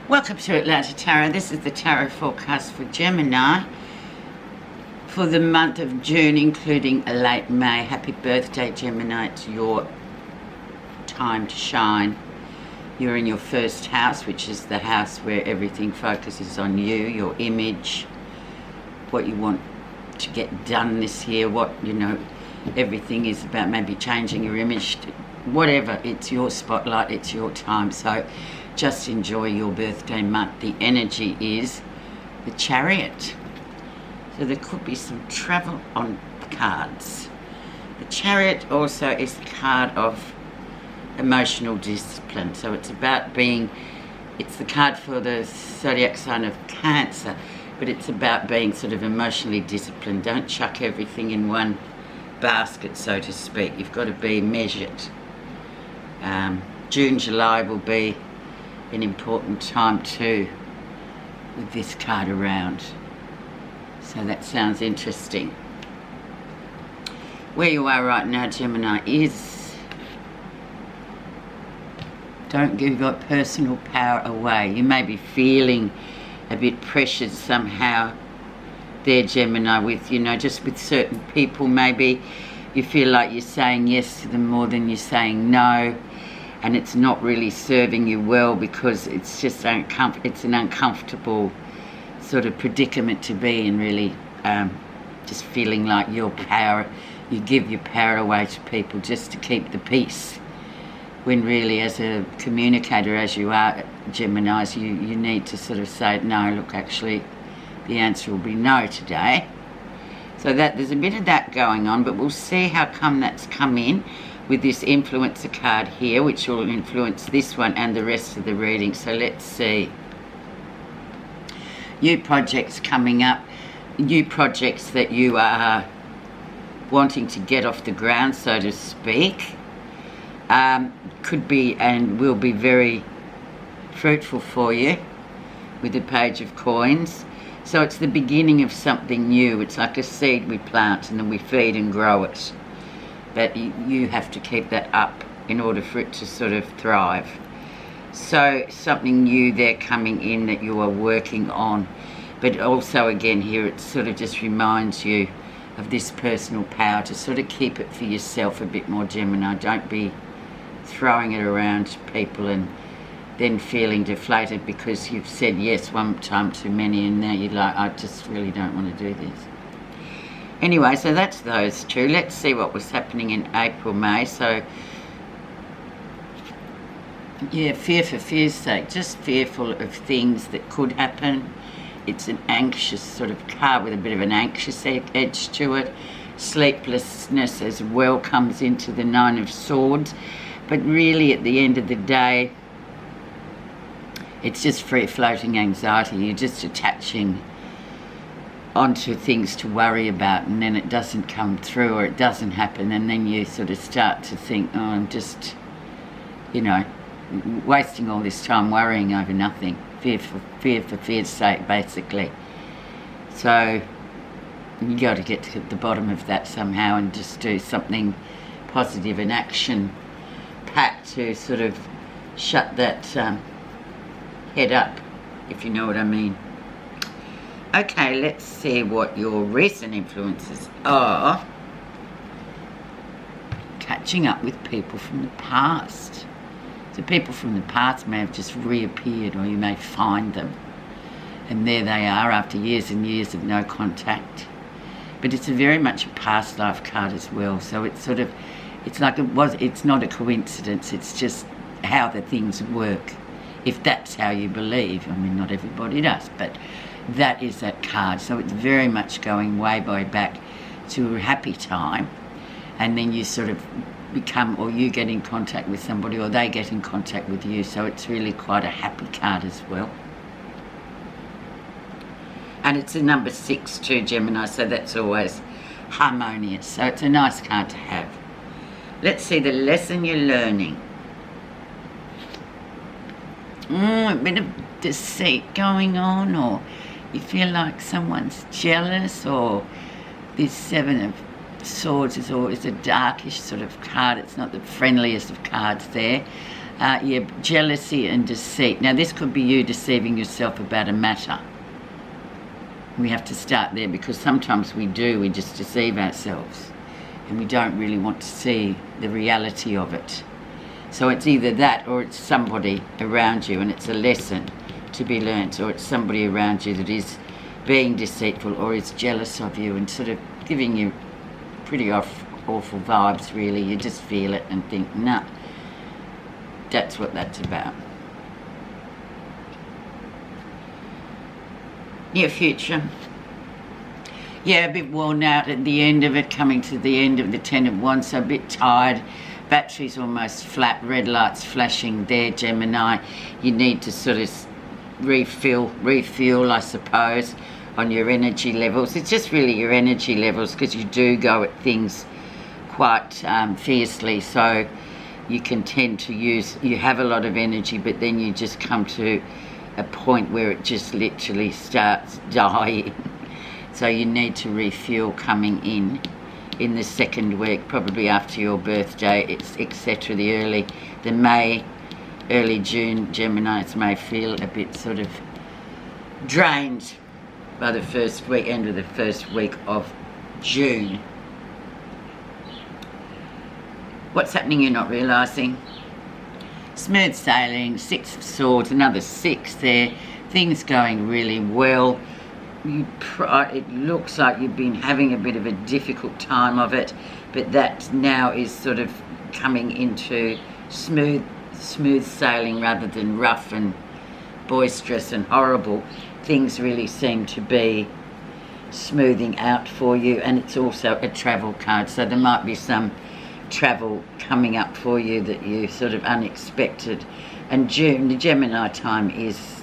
Welcome to Atlanta Tarot. This is the tarot forecast for Gemini for the month of June, including a late May. Happy birthday, Gemini. It's your time to shine. You're in your first house, which is the house where everything focuses on you, your image, what you want to get done this year, everything is about maybe changing your image, whatever. It's your spotlight, it's your time. So just enjoy your birthday month. The energy is the Chariot. So there could be some travel on cards. The Chariot also is the card of emotional discipline. So it's about it's the card for the zodiac sign of Cancer, but it's about being sort of emotionally disciplined. Don't chuck everything in one basket, so to speak. You've got to be measured. June, July will be an important time too with this card around. So that sounds interesting. Where you are right now, Gemini, is don't give your personal power away. You may be feeling a bit pressured somehow there, Gemini, with, just with certain people. Maybe you feel like you're saying yes to them more than you're saying no, and it's not really serving you well because it's just it's an uncomfortable sort of predicament to be in, really. Just feeling like you give your power away to people just to keep the peace, when really, as a communicator as you are, Geminis, you need to sort of say, no, look, actually the answer will be no today. So that there's a bit of that going on, but we'll see how come that's come in with this influencer card here, which will influence this one and the rest of the reading. So let's see. New projects coming up, new projects that you are wanting to get off the ground, so to speak, could be and will be very fruitful for you with the Page of Coins. So it's the beginning of something new. It's like a seed we plant and then we feed and grow it. But you have to keep that up in order for it to sort of thrive. So something new there coming in that you are working on. But also again here, it sort of just reminds you of this personal power to sort of keep it for yourself a bit more, Gemini. Don't be throwing it around to people and then feeling deflated because you've said yes one time too many and now you're like, I just really don't want to do this. Anyway, so that's those two. Let's see what was happening in April, May. So, yeah, fear for fear's sake. Just fearful of things that could happen. It's an anxious sort of card with a bit of an anxious edge to it. Sleeplessness as well comes into the Nine of Swords. But really, at the end of the day, it's just free-floating anxiety. You're just attaching onto things to worry about, and then it doesn't come through or it doesn't happen, and then you sort of start to think, oh, I'm just, wasting all this time worrying over nothing. Fear for fear's sake, basically. So you got to get to the bottom of that somehow and just do something positive and action-packed to sort of shut that head up, if you know what I mean. Okay, let's see what your recent influences are. Catching up with people from the past. So people from the past may have just reappeared, or you may find them. And there they are after years and years of no contact. But it's very much a past life card as well. So it's sort of, it's not a coincidence. It's just how the things work. If that's how you believe. I mean, not everybody does, but that is that card. So it's very much going way back to a happy time, and then you sort of become, or you get in contact with somebody, or they get in contact with you. So it's really quite a happy card as well. And it's a number 6 too, Gemini, so that's always harmonious. So it's a nice card to have. Let's see the lesson you're learning. A bit of deceit going on, or you feel like someone's jealous, or this Seven of Swords is always a darkish sort of card. It's not the friendliest of cards there. Yeah, jealousy and deceit. Now, this could be you deceiving yourself about a matter. We have to start there, because sometimes we just deceive ourselves and we don't really want to see the reality of it. So it's either that, or it's somebody around you and it's a lesson to be learnt, or it's somebody around you that is being deceitful or is jealous of you and sort of giving you pretty awful vibes, really. You just feel it and think, nah, that's what that's about. Near future. Yeah, a bit worn out at the end of it, coming to the end of the Ten of Wands, so a bit tired. Battery's almost flat, red lights flashing there, Gemini. You need to sort of refuel, I suppose, on your energy levels. It's just really your energy levels, because you do go at things quite fiercely, so you can tend to you have a lot of energy, but then you just come to a point where it just literally starts dying. So you need to refuel coming in the second week, probably after your birthday, etc. The May, early June, Geminis may feel a bit sort of drained by the first week, end of the first week of June. What's happening you're not realising? Smooth sailing, Six of Swords, another 6 there. Things going really well. It looks like you've been having a bit of a difficult time of it, but that now is sort of coming into smooth sailing rather than rough and boisterous and horrible. Things really seem to be smoothing out for you, and it's also a travel card, so there might be some travel coming up for you that you sort of unexpected. And June, the Gemini time, is,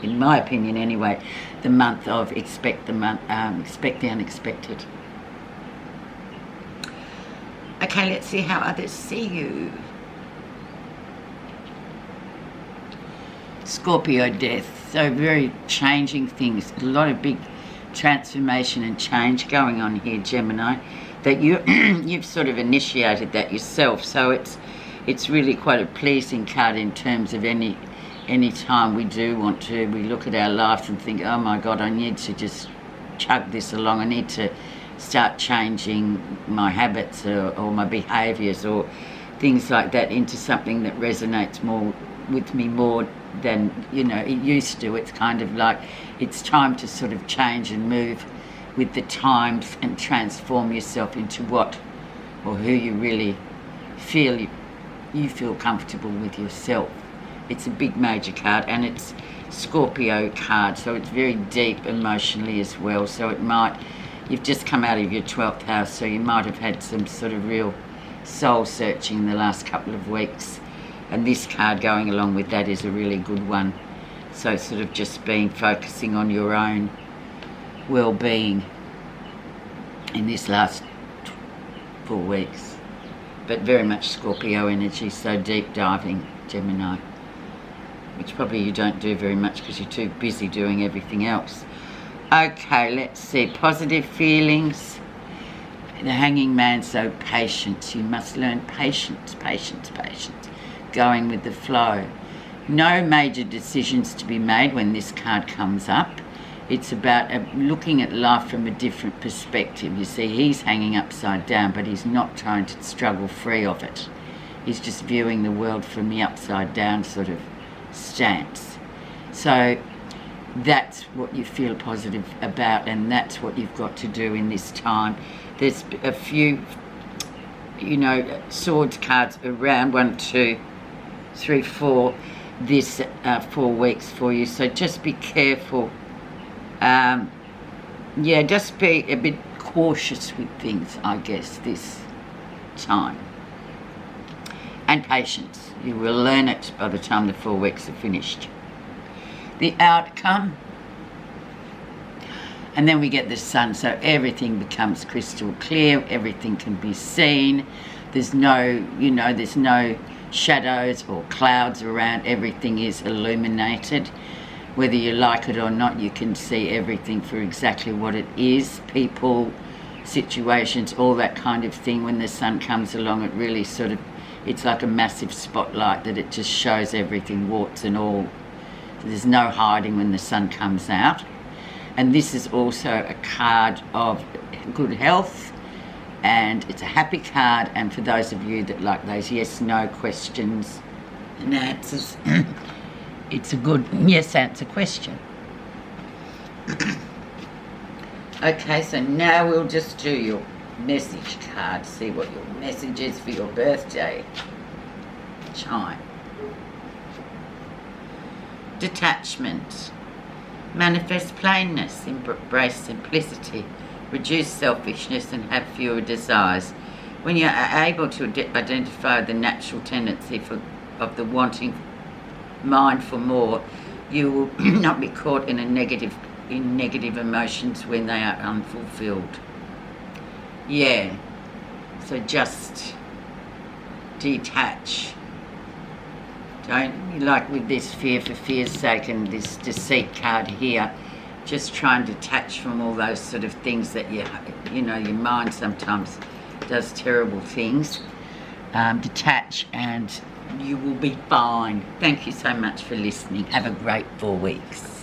in my opinion anyway, the month of expect the unexpected. Okay, let's see how others see you. Scorpio death, so very changing things, a lot of big transformation and change going on here, Gemini, that you've sort of initiated that yourself. So it's really quite a pleasing card in terms of any time we look at our life and think, oh my God, I need to just chug this along. I need to start changing my habits or my behaviours or things like that into something that resonates more with me more than it used to. It's kind of like it's time to sort of change and move with the times and transform yourself into what or who you really feel you feel comfortable with yourself. It's a big major card, and it's Scorpio card, so it's very deep emotionally as well. So you've just come out of your 12th house, so you might have had some sort of real soul searching in the last couple of weeks, and this card going along with that is a really good one. So sort of just focusing on your own well-being in this last 4 weeks, but very much Scorpio energy, so deep diving, Gemini, which probably you don't do very much because you're too busy doing everything else. Okay, let's see, positive feelings. The Hanging Man, so patience. You must learn patience, going with the flow. No major decisions to be made when this card comes up. It's about looking at life from a different perspective. You see, he's hanging upside down, but he's not trying to struggle free of it. He's just viewing the world from the upside down sort of stance. So that's what you feel positive about, and that's what you've got to do in this time. There's a few, swords cards around, 1, 2, 3, 4, this 4 weeks for you. So just be careful. Just be a bit cautious with things, I guess, this time. And patience. You will learn it by the time the 4 weeks are finished. The outcome. And then we get the sun, so everything becomes crystal clear, everything can be seen. There's no shadows or clouds around, everything is illuminated. Whether you like it or not, you can see everything for exactly what it is. People, situations, all that kind of thing. When the sun comes along, it really sort of it's like a massive spotlight that it just shows everything, warts and all. There's no hiding when the sun comes out. And this is also a card of good health, and it's a happy card. And for those of you that like those yes/no questions and answers, it's a good yes answer question. Okay, so now we'll just do your message card, see what your message is for your birthday. Chime. Detachment. Manifest plainness, embrace simplicity, reduce selfishness and have fewer desires. When you are able to identify the natural tendency of the wanting mind for more, you will not be caught in negative emotions when they are unfulfilled. Yeah, so just detach. Don't, like with this fear for fear's sake and this deceit card here, just try and detach from all those sort of things that you know, your mind sometimes does terrible things. Detach and you will be fine. Thank you so much for listening. Have a great 4 weeks.